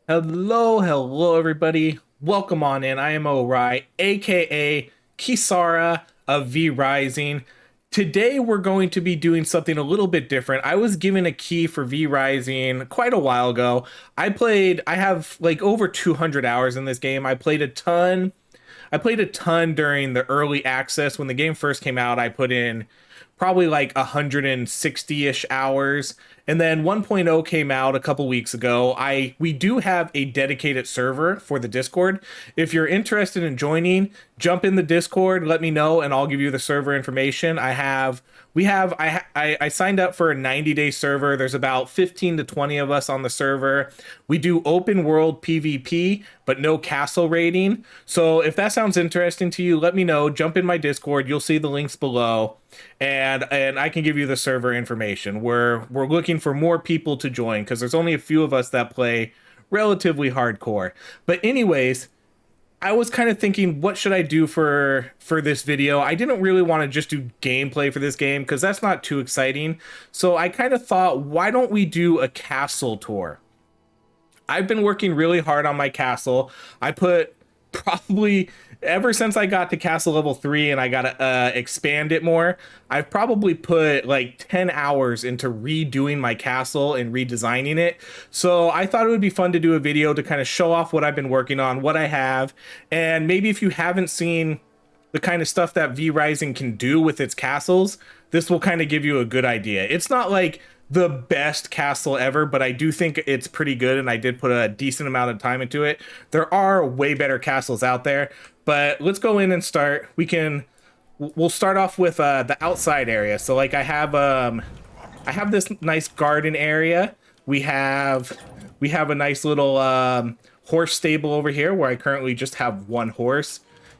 Hello, everybody. Welcome on in. I am OHRye, aka Kisara of V Rising. Today, we're going to be doing something a little bit different. I was given a key for V Rising quite a while ago. I have like over 200 hours in this game. I played a ton during the early access. When the game first came out, I put in probably like 160-ish hours. And then 1.0 came out a couple weeks ago. We do have a dedicated server for the Discord. If you're interested in joining, jump in the Discord, let me know and I'll give you the server information. I signed up for a 90-day server. There's about 15 to 20 of us on the server. We do open world PvP, but no castle raiding. So if that sounds interesting to you, let me know. Jump in my Discord. You'll see the links below, and I can give you the server information. We're looking for more people to join because there's only a few of us that play relatively hardcore. But anyways, I was kind of thinking, what should I do for this video? I didn't really want to just do gameplay for this game because that's not too exciting. So I kind of thought, why don't we do a castle tour? I've been working really hard on my castle. I put probably ever since I got to castle level 3 and I got to expand it more, I've probably put like 10 hours into redoing my castle and redesigning it. So I thought it would be fun to do a video to kind of show off what I've been working on, what I have, and maybe if you haven't seen the kind of stuff that V Rising can do with its castles, this will kind of give you a good idea. It's not like the best castle ever, but I do think it's pretty good, and I did put a decent amount of time into it. There are way better castles out there, but let's go in and start. We'll start off with the outside area. So like I have this nice garden area. We have a nice little horse stable over here where I currently just have one horse.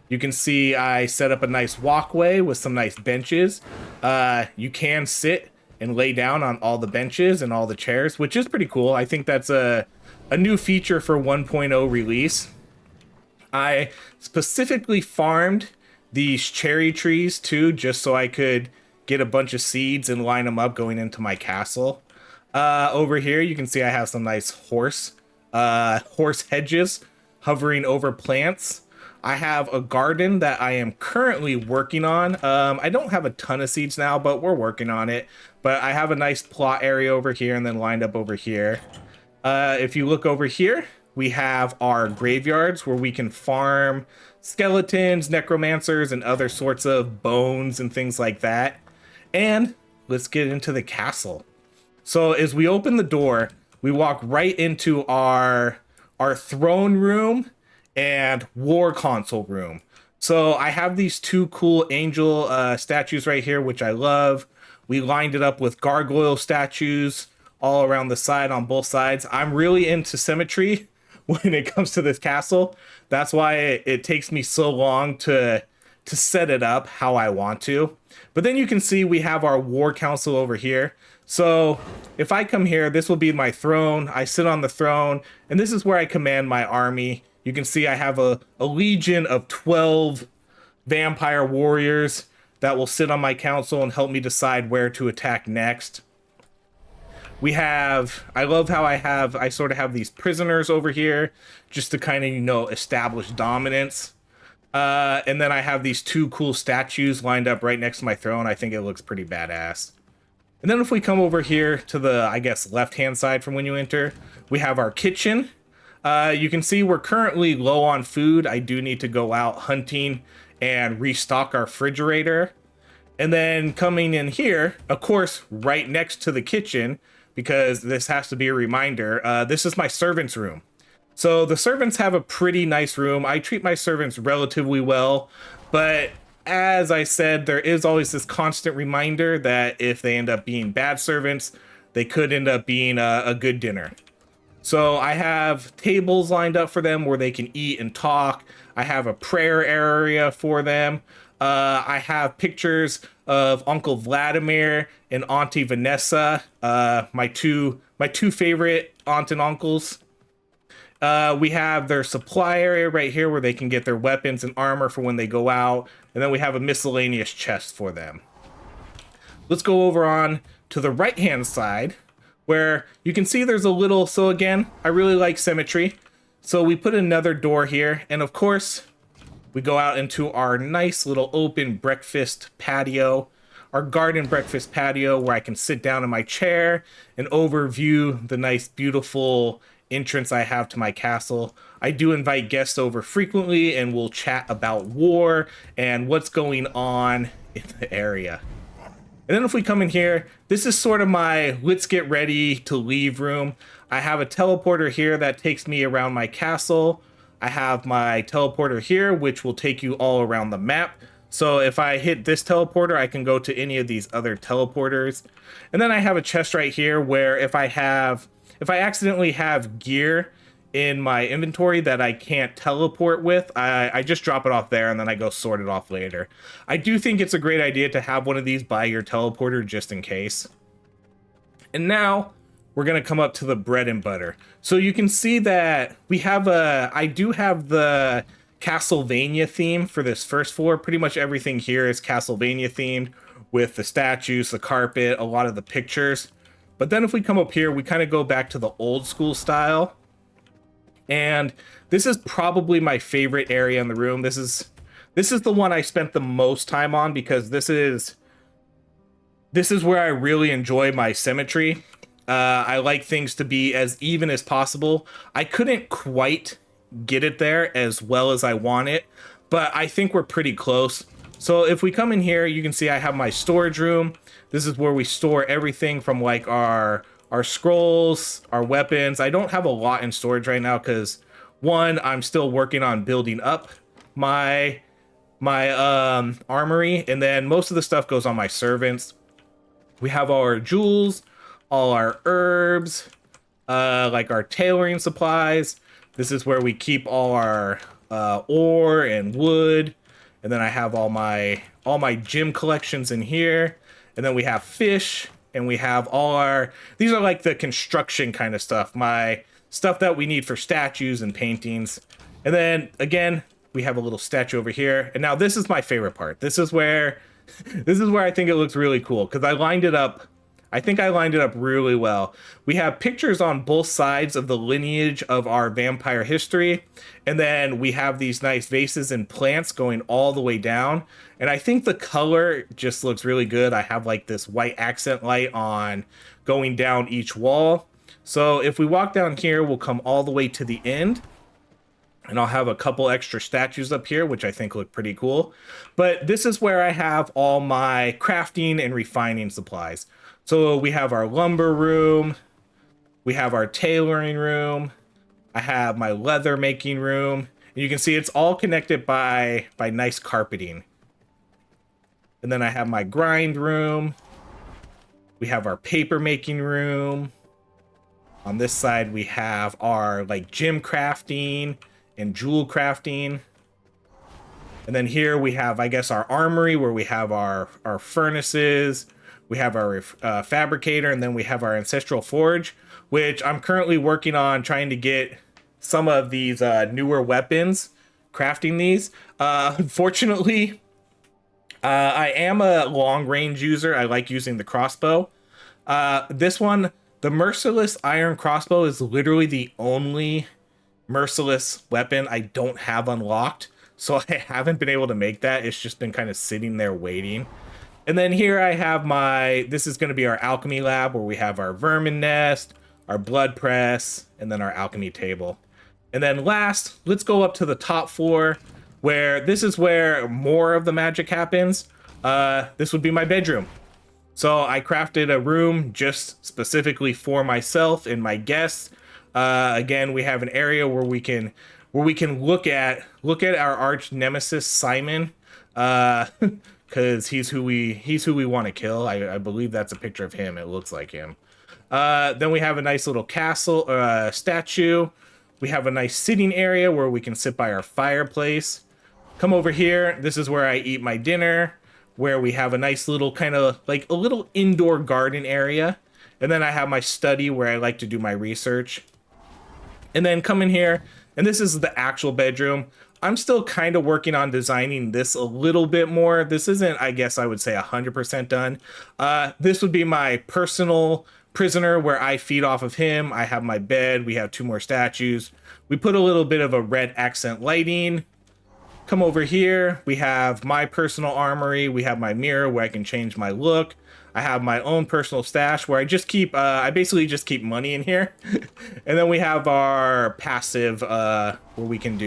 You can see I set up a nice walkway with some nice benches. You can sit and lay down on all the benches and all the chairs, which is pretty cool. I think that's a new feature for 1.0 release. I specifically farmed these cherry trees too, just so I could get a bunch of seeds and line them up going into my castle. Over here, you can see I have some nice horse hedges hovering over plants. I have a garden that I am currently working on. I don't have a ton of seeds now, but we're working on it. But I have a nice plot area over here and then lined up over here. If you look over here, we have our graveyards where we can farm skeletons, necromancers, and other sorts of bones and things like that. And let's get into the castle. So as we open the door, we walk right into our throne room and war console room. So I have these two cool angel statues right here, which I love. We lined it up with gargoyle statues all around the side on both sides. I'm really into symmetry when it comes to this castle. That's why it takes me so long to set it up how I want to. But then you can see we have our war council over here. So if I come here, this will be my throne. I sit on the throne, and this is where I command my army. You can see I have a legion of 12 vampire warriors that will sit on my council and help me decide where to attack next. I love how I sort of have these prisoners over here just to kind of, establish dominance. And then I have these two cool statues lined up right next to my throne. I think it looks pretty badass. And then if we come over here to the, I guess, left-hand side from when you enter, we have our kitchen. You can see we're currently low on food. I do need to go out hunting and restock our refrigerator. And then coming in here, of course, right next to the kitchen, because this has to be a reminder, this is my servants' room. So the servants have a pretty nice room. I treat my servants relatively well, but as I said, there is always this constant reminder that if they end up being bad servants, they could end up being a good dinner. So I have tables lined up for them where they can eat and talk. I have a prayer area for them. I have pictures of Uncle Vladimir and Auntie Vanessa, my two favorite aunt and uncles. We have their supply area right here where they can get their weapons and armor for when they go out. And then we have a miscellaneous chest for them. Let's go over on to the right-hand side where you can see there's a little, so again, I really like symmetry. So we put another door here, and of course, we go out into our nice little open breakfast patio, our garden breakfast patio where I can sit down in my chair and overview the nice, beautiful entrance I have to my castle. I do invite guests over frequently and we'll chat about war and what's going on in the area. And then if we come in here, this is sort of my let's get ready to leave room. I have a teleporter here that takes me around my castle. I have my teleporter here, which will take you all around the map. So if I hit this teleporter, I can go to any of these other teleporters. And then I have a chest right here where if I accidentally have gear in my inventory that I can't teleport with, I just drop it off there and then I go sort it off later. I do think it's a great idea to have one of these by your teleporter just in case. And now we're gonna come up to the bread and butter. So you can see that I do have the Castlevania theme for this first floor. Pretty much everything here is Castlevania themed with the statues, the carpet, a lot of the pictures. But then if we come up here, we kind of go back to the old school style. And this is probably my favorite area in the room. This is the one I spent the most time on because this is where I really enjoy my symmetry. I like things to be as even as possible. I couldn't quite get it there as well as I want it, but I think we're pretty close. So if we come in here, you can see I have my storage room. This is where we store everything from like our scrolls, our weapons. I don't have a lot in storage right now because one, I'm still working on building up my armory, and then most of the stuff goes on my servants. We have our jewels, all our herbs, like our tailoring supplies. This is where we keep all our ore and wood. And then I have all my gem collections in here. And then we have fish, and we have these are like the construction kind of stuff, my stuff that we need for statues and paintings. And then again, we have a little statue over here. And now this is my favorite part. This is where I think it looks really cool because I think I lined it up really well. We have pictures on both sides of the lineage of our vampire history. And then we have these nice vases and plants going all the way down. And I think the color just looks really good. I have like this white accent light on going down each wall. So if we walk down here, we'll come all the way to the end. And I'll have a couple extra statues up here, which I think look pretty cool. But this is where I have all my crafting and refining supplies. So we have our lumber room, we have our tailoring room, I have my leather making room, and you can see it's all connected by nice carpeting. And then I have my grind room, we have our paper making room. On this side we have our like gem crafting and jewel crafting. And then here we have, I guess, our armory where we have our furnaces. We have our fabricator, and then we have our ancestral forge, which I'm currently working on trying to get some of these newer weapons, crafting these. Unfortunately, I am a long range user. I like using the crossbow. This one, the merciless iron crossbow, is literally the only merciless weapon I don't have unlocked. So I haven't been able to make that. It's just been kind of sitting there waiting. And then here I have this is going to be our alchemy lab where we have our vermin nest, our blood press, and then our alchemy table. And then last, let's go up to the top floor where this is where more of the magic happens. This would be my bedroom. So I crafted a room just specifically for myself and my guests. Again, we have an area where we can look at our arch nemesis Simon. Because he's who we want to kill. I believe that's a picture of him. It looks like him. Then we have a nice little castle statue. We have a nice sitting area where we can sit by our fireplace. Come over here. This is where I eat my dinner, where we have a nice little kind of like a little indoor garden area. And then I have my study where I like to do my research. And then come in here, and this is the actual bedroom. I'm still kind of working on designing this a little bit more. This isn't, I guess I would say, 100% done. This would be my personal prisoner where I feed off of him. I have my bed. We have 2 more statues. We put a little bit of a red accent lighting. Come over here. We have my personal armory. We have my mirror where I can change my look. I have my own personal stash where I just keep, I basically just keep money in here. And then we have our passive, where we can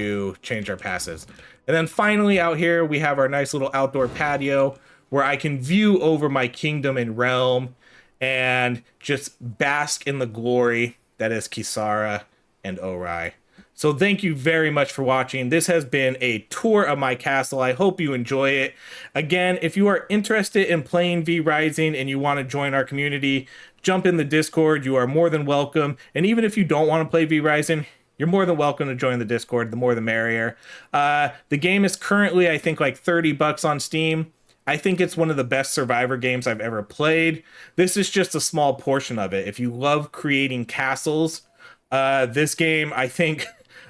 change our passives. And then finally out here, we have our nice little outdoor patio where I can view over my kingdom and realm and just bask in the glory that is Kisara and OHRye. So thank you very much for watching. This has been a tour of my castle. I hope you enjoy it. Again, if you are interested in playing V Rising and you want to join our community, jump in the Discord. You are more than welcome. And even if you don't want to play V Rising, you're more than welcome to join the Discord. The more the merrier. The game is currently, I think, like $30 on Steam. I think it's one of the best Survivor games I've ever played. This is just a small portion of it. If you love creating castles, this game, I think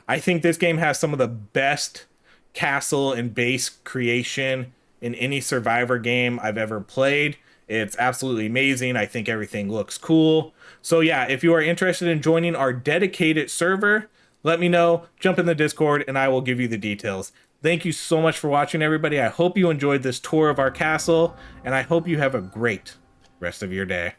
this game has some of the best castle and base creation in any Survivor game I've ever played. It's absolutely amazing. I think everything looks cool. So yeah, if you are interested in joining our dedicated server, let me know, jump in the Discord, and I will give you the details. Thank you so much for watching, everybody. I hope you enjoyed this tour of our castle, and I hope you have a great rest of your day.